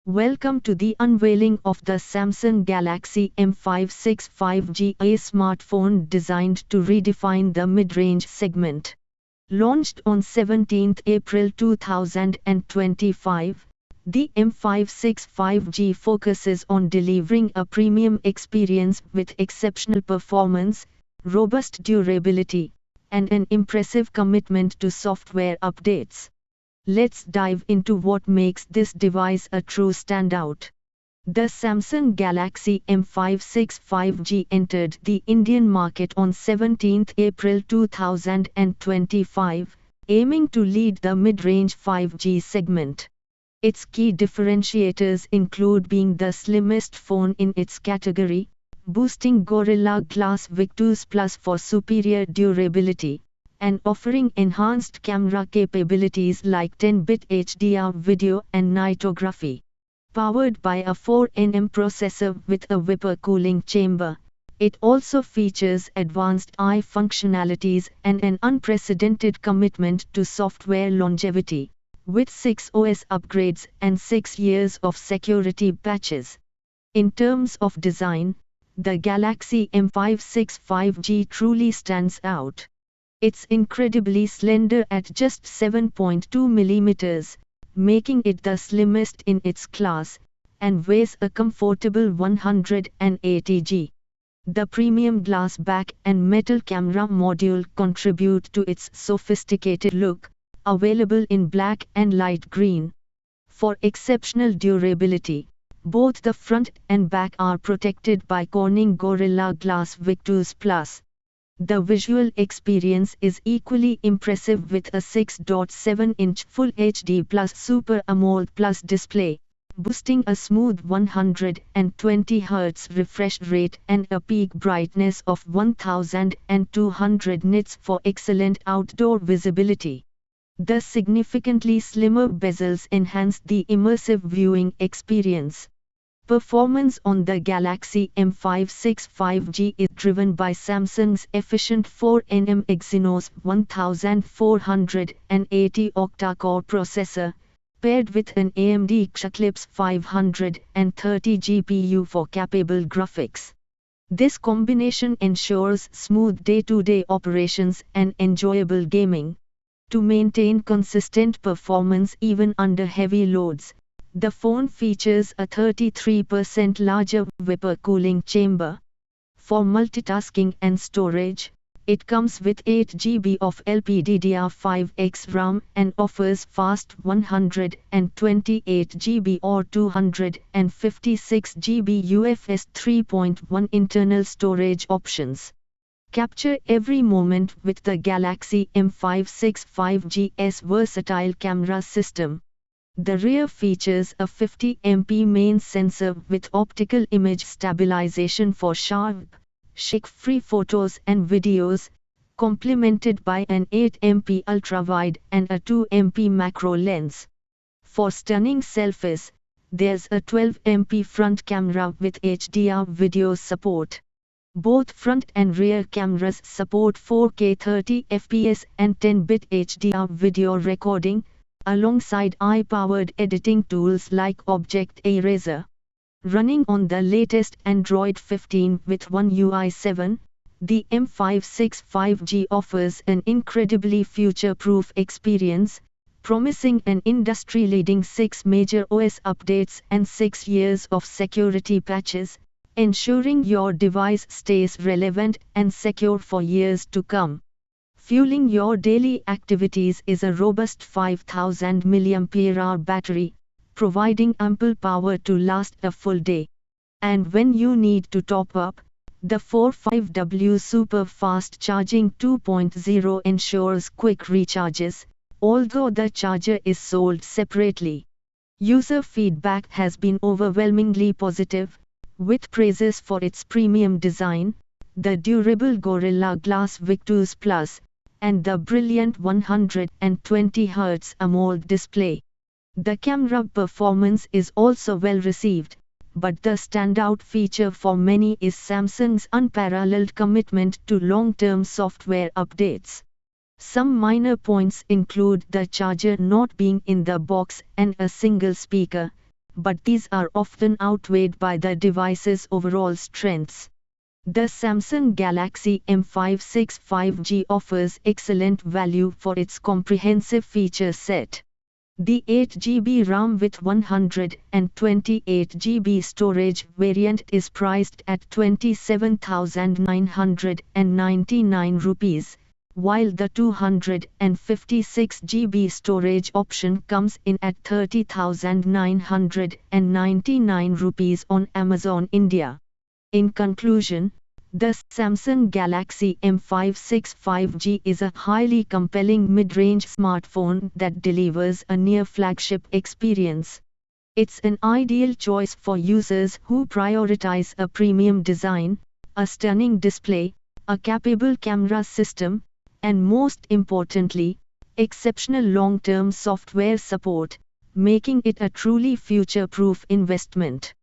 Welcome to the unveiling of the Samsung Galaxy M56 5G, a smartphone designed to redefine the mid-range segment. Launched on 17 April 2025, the M56 5G focuses on delivering a premium experience with exceptional performance, robust durability, and an impressive commitment to software updates. Let's dive into what makes this device a true standout. The Samsung Galaxy M56 5G entered the Indian market on 17 April 2025, aiming to lead the mid-range 5G segment. Its key differentiators include being the slimmest phone in its category, boosting Gorilla Glass Victus Plus for superior durability, and offering enhanced camera capabilities like 10-bit HDR video and nightography. Powered by a 4nm processor with a Vapor cooling chamber, it also features advanced AI functionalities and an unprecedented commitment to software longevity, with 6 OS upgrades and 6 years of security patches. In terms of design, the Galaxy M56 5G truly stands out. It's incredibly slender at just 7.2 mm, making it the slimmest in its class, and weighs a comfortable 180 g. The premium glass back and metal camera module contribute to its sophisticated look, available in black and light green. For exceptional durability, both the front and back are protected by Corning Gorilla Glass Victus Plus. The visual experience is equally impressive with a 6.7-inch Full HD Plus Super AMOLED Plus display, boasting a smooth 120 Hz refresh rate and a peak brightness of 1200 nits for excellent outdoor visibility. The significantly slimmer bezels enhance the immersive viewing experience. Performance on the Galaxy M56 5G is driven by Samsung's efficient 4nm Exynos 1480 octa-core processor, paired with an AMD Eclipse 530 GPU for capable graphics. This combination ensures smooth day-to-day operations and enjoyable gaming. To maintain consistent performance even under heavy loads, the phone features a 33% larger Vapor cooling chamber. For multitasking and storage, it comes with 8 GB of LPDDR5X RAM and offers fast 128 GB or 256 GB UFS 3.1 internal storage options. Capture every moment with the Galaxy M56 5G's versatile camera system. The rear features a 50MP main sensor with optical image stabilization for sharp, shake-free photos and videos, complemented by an 8MP ultrawide and a 2MP macro lens. For stunning selfies, there's a 12MP front camera with HDR video support. Both front and rear cameras support 4K 30fps and 10-bit HDR video recording, alongside AI-powered editing tools like Object Eraser. Running on the latest Android 15 with One UI 7, the M56 5G offers an incredibly future-proof experience, promising an industry-leading 6 major OS updates and 6 years of security patches, ensuring your device stays relevant and secure for years to come. Fueling your daily activities is a robust 5000 mAh battery, providing ample power to last a full day. And when you need to top up, the 45W Super Fast Charging 2.0 ensures quick recharges, although the charger is sold separately. User feedback has been overwhelmingly positive, with praises for its premium design, the durable Gorilla Glass Victus Plus, and the brilliant 120 Hz AMOLED display. The camera performance is also well received, but the standout feature for many is Samsung's unparalleled commitment to long-term software updates. Some minor points include the charger not being in the box and a single speaker, but these are often outweighed by the device's overall strengths. The Samsung Galaxy M565 5G offers excellent value for its comprehensive feature set. The 8GB RAM with 128GB storage variant is priced at 27,999 rupees, while the 256GB storage option comes in at 30,999 rupees on Amazon India. In conclusion, the Samsung Galaxy M565 5G is a highly compelling mid-range smartphone that delivers a near-flagship experience. It's an ideal choice for users who prioritize a premium design, a stunning display, a capable camera system, and most importantly, exceptional long-term software support, making it a truly future-proof investment.